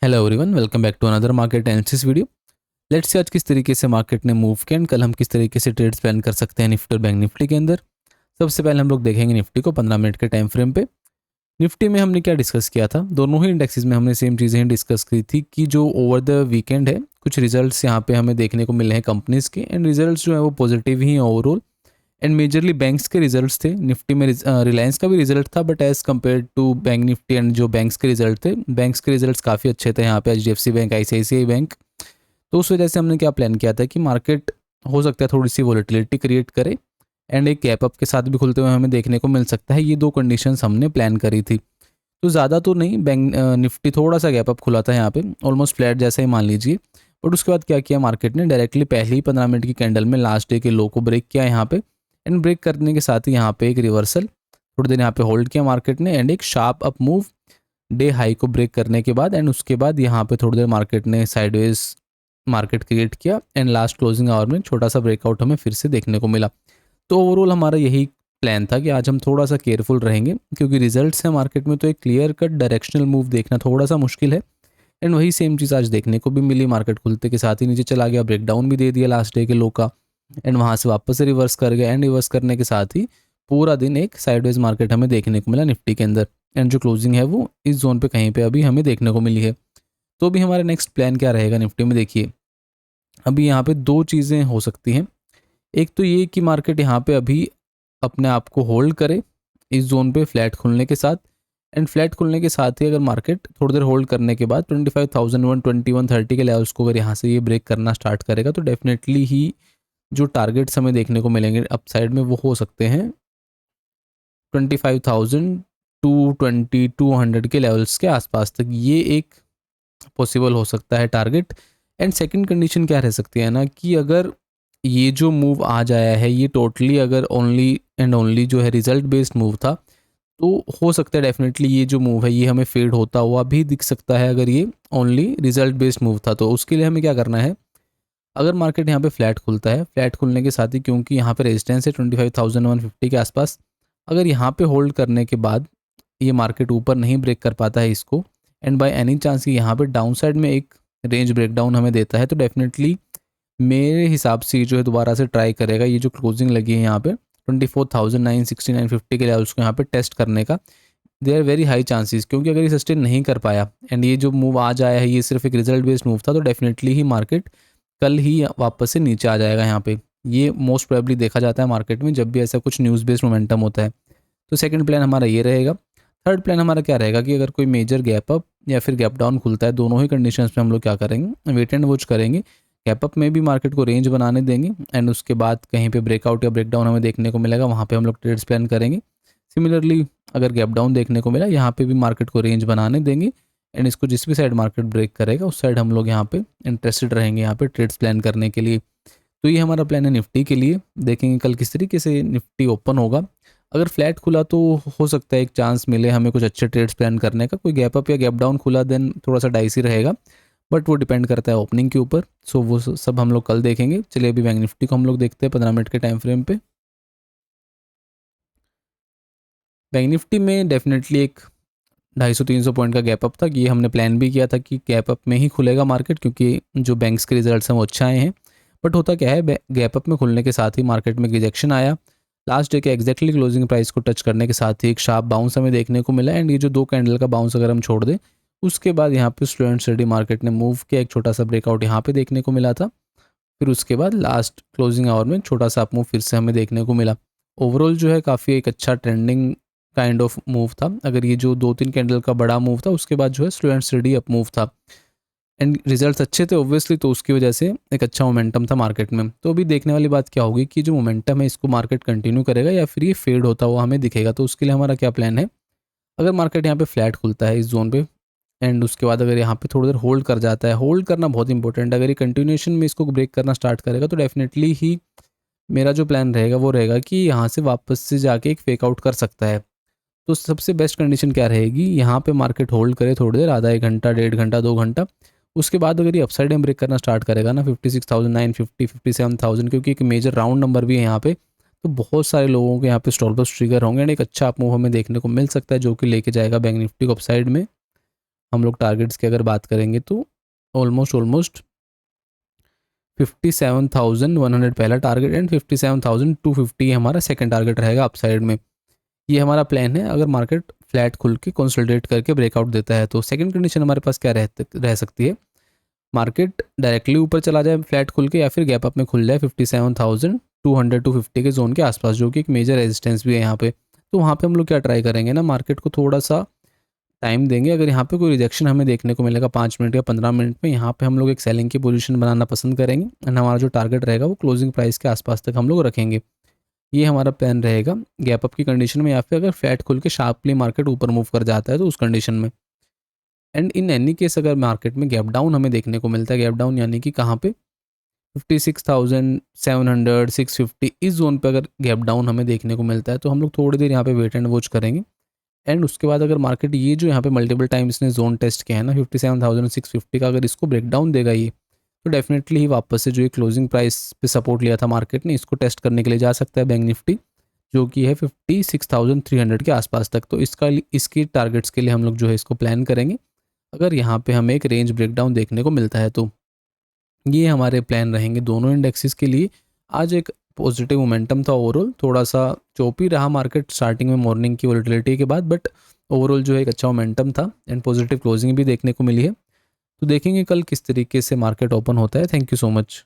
Hello everyone, welcome back to another market analysis video. Let's say आज किस तरीके से मार्केट ने मूव किया एंड कल हम किस तरीके से ट्रेड्स प्लान कर सकते हैं निफ्टी और बैंक निफ्टी के अंदर। सबसे पहले हम लोग देखेंगे निफ्टी को 15 मिनट के टाइम फ्रेम पे। निफ्टी में हमने क्या डिस्कस किया था, दोनों ही इंडेक्सेस में हमने सेम चीज़ें डिस्कस की थी कि जो ओवर द वीकेंड है कुछ रिजल्ट्स यहाँ पे हमें देखने को मिले हैं कंपनीज के, एंड रिजल्ट्स जो है वो पॉजिटिव ही हैं ओवरऑल। एंड मेजरली बैंक्स के रिजल्ट्स थे। निफ्टी में रिलायंस का भी रिजल्ट था, but as compare to bank Nifty and जो बैंक्स के रिजल्ट थे, बैंक्स के रिजल्ट्स काफ़ी अच्छे थे यहाँ पे, HDFC बैंक, ICICI बैंक। तो उस वजह से हमने क्या प्लान किया था कि मार्केट हो सकता है थोड़ी सी वॉलेटिलिटी क्रिएट करे एंड एक गैप अप के साथ भी खुलते हुए हमें देखने को मिल सकता है। ये दो कंडीशंस हमने प्लान करी थी। तो ज़्यादा तो नहीं, बैंक निफ्टी थोड़ा सा गैप अप खुला था यहाँ पे, ऑलमोस्ट फ्लैट जैसा ही मान लीजिए। बट उसके बाद क्या किया मार्केट ने, डायरेक्टली पहले ही 15 मिनट की कैंडल में लास्ट डे के लो को ब्रेक किया यहाँ पे, एंड ब्रेक करने के साथ ही यहाँ पे एक रिवर्सल थोड़ी देर यहाँ पे होल्ड किया मार्केट ने, एंड एक sharp up move day high को ब्रेक करने के बाद, एंड उसके बाद यहाँ पे थोड़ी देर मार्केट ने साइडवेज मार्केट क्रिएट किया, एंड लास्ट क्लोजिंग आवर में छोटा सा ब्रेकआउट हमें फिर से देखने को मिला। तो ओवरऑल हमारा यही प्लान था कि आज हम थोड़ा सा केयरफुल रहेंगे, क्योंकि रिजल्ट्स हैं मार्केट में तो एक क्लियर कट डायरेक्शनल मूव देखना थोड़ा सा मुश्किल है। एंड वही सेम चीज़ आज देखने को भी मिली, मार्केट खुलते के साथ ही नीचे चला गया, ब्रेकडाउन भी दे दिया लास्ट डे के लो का, एंड वहाँ से वापस से रिवर्स कर गया, एंड रिवर्स करने के साथ ही पूरा दिन एक साइडवेज मार्केट हमें देखने को मिला निफ्टी के अंदर, एंड जो क्लोजिंग है वो इस जोन पे कहीं पे अभी हमें देखने को मिली है। तो अभी हमारा नेक्स्ट प्लान क्या रहेगा निफ्टी में, देखिए अभी यहाँ पे दो चीज़ें हो सकती हैं। एक तो ये कि मार्केट यहाँ पे अभी अपने आप को होल्ड करे इस जोन पे फ्लैट खुलने के साथ, एंड फ्लैट खुलने के साथ ही अगर मार्केट थोड़ी देर होल्ड करने के बाद 25,120-130 के लेवल्स को अगर यहाँ से ये ब्रेक करना स्टार्ट करेगा तो डेफिनेटली ही जो टारगेट्स हमें देखने को मिलेंगे अपसाइड में वो हो सकते हैं 25,220-200 के लेवल्स के आसपास तक। ये एक पॉसिबल हो सकता है टारगेट। एंड सेकंड कंडीशन क्या रह सकती है ना, कि अगर ये जो मूव आ जाया है ये टोटली अगर ओनली एंड ओनली जो है रिजल्ट बेस्ड मूव था, तो हो सकता है डेफिनेटली ये जो मूव है ये हमें फेड होता हुआ भी दिख सकता है। अगर ये ओनली रिजल्ट बेस्ड मूव था तो उसके लिए हमें क्या करना है, अगर मार्केट यहाँ पे फ्लैट खुलता है, फ्लैट खुलने के साथ ही क्योंकि यहाँ पे रेजिस्टेंस है 25,150 के आसपास, अगर यहाँ पे होल्ड करने के बाद ये मार्केट ऊपर नहीं ब्रेक कर पाता है इसको, एंड बाय एनी चांस कि यहाँ पे डाउन साइड में एक रेंज ब्रेकडाउन हमें देता है, तो डेफिनेटली मेरे हिसाब से ये जो है दोबारा से ट्राई करेगा ये जो क्लोजिंग लगी है यहाँ पे 24,960-950 के लेवल्स को यहाँ पे टेस्ट करने का। They are very high chances, क्योंकि अगर ये सस्टेन नहीं कर पाया एंड ये जो मूव आ जाया है ये सिर्फ एक रिजल्ट बेस्ड मूव था, तो डेफिनेटली ही मार्केट कल ही वापस से नीचे आ जाएगा यहाँ पे। ये मोस्ट प्रोबेबली देखा जाता है मार्केट में जब भी ऐसा कुछ न्यूज़ बेस्ड मोमेंटम होता है। तो सेकंड प्लान हमारा ये रहेगा। थर्ड प्लान हमारा क्या रहेगा कि अगर कोई मेजर गैप अप या फिर गैप डाउन खुलता है, दोनों ही कंडीशंस में हम लोग क्या करेंगे, वेट एंड वॉच करेंगे। गैप अप में भी मार्केट को रेंज बनाने देंगे, एंड उसके बाद कहीं पे ब्रेकआउट या ब्रेकडाउन हमें देखने को मिलेगा, वहाँ पे हम लोग ट्रेड्स प्लान करेंगे। सिमिलरली अगर गैप डाउन देखने को मिला, यहाँ पे भी मार्केट को रेंज बनाने देंगे, एंड इसको जिस भी साइड मार्केट ब्रेक करेगा उस साइड हम लोग यहाँ पे इंटरेस्टेड रहेंगे यहाँ पे ट्रेड्स प्लान करने के लिए। तो ये हमारा प्लान है निफ्टी के लिए। देखेंगे कल किस तरीके से निफ्टी ओपन होगा। अगर फ्लैट खुला तो हो सकता है एक चांस मिले हमें कुछ अच्छे ट्रेड्स प्लान करने का। कोई गैप अप या गैप डाउन खुला देन थोड़ा सा डाइसी रहेगा, बट वो डिपेंड करता है ओपनिंग के ऊपर। सो वो सब हम लोग कल देखेंगे। चलिए अभी बैंक निफ्टी को हम लोग देखते हैं 15 मिनट के टाइम फ्रेम पे। बैंक निफ्टी में डेफिनेटली एक 250-300 पॉइंट का गैप अप था। ये हमने प्लान भी किया था कि गैप अप में ही खुलेगा मार्केट, क्योंकि जो बैंक्स के रिजल्ट्स हैं वो अच्छे आए हैं। बट होता क्या है, गैप अप में खुलने के साथ ही मार्केट में रिजेक्शन आया। लास्ट डे के एग्जैक्टली क्लोजिंग प्राइस को टच करने के साथ ही एक शार्प बाउंस हमें देखने को मिला, एंड ये जो दो कैंडल का बाउंस अगर हम छोड़ दें, उसके बाद यहाँ पे स्लो एंड स्टडी मार्केट ने मूव किया, एक छोटा सा ब्रेकआउट यहाँ पे देखने को मिला था। फिर उसके बाद लास्ट क्लोजिंग आवर में छोटा सा अप मूव फिर से हमें देखने को मिला। ओवरऑल जो है काफ़ी एक अच्छा ट्रेंडिंग काइंड ऑफ मूव था। अगर ये जो 2-3 कैंडल का बड़ा मूव था, उसके बाद जो है slow and study up move था, एंड रिजल्ट्स अच्छे थे ऑब्वियसली, तो उसकी वजह से एक अच्छा मोमेंटम था मार्केट में। तो अभी देखने वाली बात क्या होगी कि जो मोमेंटम है इसको मार्केट कंटिन्यू करेगा या फिर ये फेड होता हुआ हमें दिखेगा। तो उसके लिए हमारा क्या प्लान है, अगर मार्केट यहाँ पे फ्लैट खुलता है इस जोन पे, एंड उसके बाद अगर यहाँ पे थोड़ी देर होल्ड कर जाता है, होल्ड करना बहुत इंपॉर्टेंट है। अगर ये कंटिन्यूएशन में इसको ब्रेक करना स्टार्ट करेगा तो डेफिनेटली ही मेरा जो प्लान रहेगा वो रहेगा कि यहाँ से वापस से जाके एक फेक आउट कर सकता है। तो सबसे बेस्ट कंडीशन क्या रहेगी, यहाँ पे मार्केट होल्ड करे थोड़ी देर, आधा 1 घंटा, 1.5 घंटा, 2 घंटा। उसके बाद अगर ये अपसाइड में ब्रेक करना स्टार्ट करेगा ना 56,950, 57,000, क्योंकि एक मेजर राउंड नंबर भी है यहाँ पे, तो बहुत सारे लोगों के यहाँ पे स्टॉप लॉस ट्रिगर होंगे, एंड एक अच्छा अप मूव हमें देखने को मिल सकता है जो कि लेके जाएगा बैंक निफ्टी को अपसाइड में। हम लोग टारगेट्स की अगर बात करेंगे तो ऑलमोस्ट 57,100 पहला टारगेट एंड 57,250 हमारा सेकंड टारगेट रहेगा अपसाइड में। ये हमारा प्लान है अगर मार्केट फ्लैट खुल के कंसोलिडेट करके ब्रेकआउट देता है तो। सेकंड कंडीशन हमारे पास क्या रह सकती है, मार्केट डायरेक्टली ऊपर चला जाए फ्लैट खुल के, या फिर गैप अप में खुल जाए 57,200 के जोन के आसपास, जो कि एक मेजर रेजिस्टेंस भी है यहाँ पे। तो वहाँ पे हम लोग क्या ट्राई करेंगे ना, मार्केट को थोड़ा सा टाइम देंगे। अगर यहाँ पे कोई रिजेक्शन हमें देखने को मिलेगा 5 मिनट या 15 मिनट में, यहाँ पे हम लोग एक सेलिंग की पोजीशन बनाना पसंद करेंगे एंड हमारा जो टारगेट रहेगा वो क्लोजिंग प्राइस के आसपास तक हम लोग रखेंगे। ये हमारा प्लान रहेगा गैप अप की कंडीशन में, या फिर अगर फ्लैट खुल के शार्पली मार्केट ऊपर मूव कर जाता है तो उस कंडीशन में। एंड इन एनी केस अगर मार्केट में गैप डाउन हमें देखने को मिलता है, गैप डाउन यानी कि कहाँ पे 56,700 650 इस जोन पे अगर गैप डाउन हमें देखने को मिलता है तो हम लोग थोड़ी देर यहाँ पे वेट एंड वॉच करेंगे। एंड उसके बाद अगर मार्केट ये जो यहाँ पे मल्टीपल टाइम इसने जोन टेस्ट किया है ना 57,650 का, अगर इसको ब्रेकडाउन देगा ये, तो डेफिनेटली ही वापस से जो ये क्लोजिंग प्राइस पे सपोर्ट लिया था मार्केट ने, इसको टेस्ट करने के लिए जा सकता है बैंक निफ्टी, जो कि है 56,300 के आसपास तक। तो इसकी टारगेट्स के लिए हम लोग जो है इसको प्लान करेंगे अगर यहाँ पे हमें एक रेंज ब्रेकडाउन देखने को मिलता है तो। ये हमारे प्लान रहेंगे दोनों इंडेक्सेस के लिए। आज एक पॉजिटिव मोमेंटम था ओवरऑल, थोड़ा सा चोपी रहा मार्केट स्टार्टिंग में मॉर्निंग की वोलेटिलिटी के बाद, बट ओवरऑल जो है एक अच्छा मोमेंटम था एंड पॉजिटिव क्लोजिंग भी देखने को मिली है। तो देखेंगे कल किस तरीके से मार्केट ओपन होता है। Thank you so much.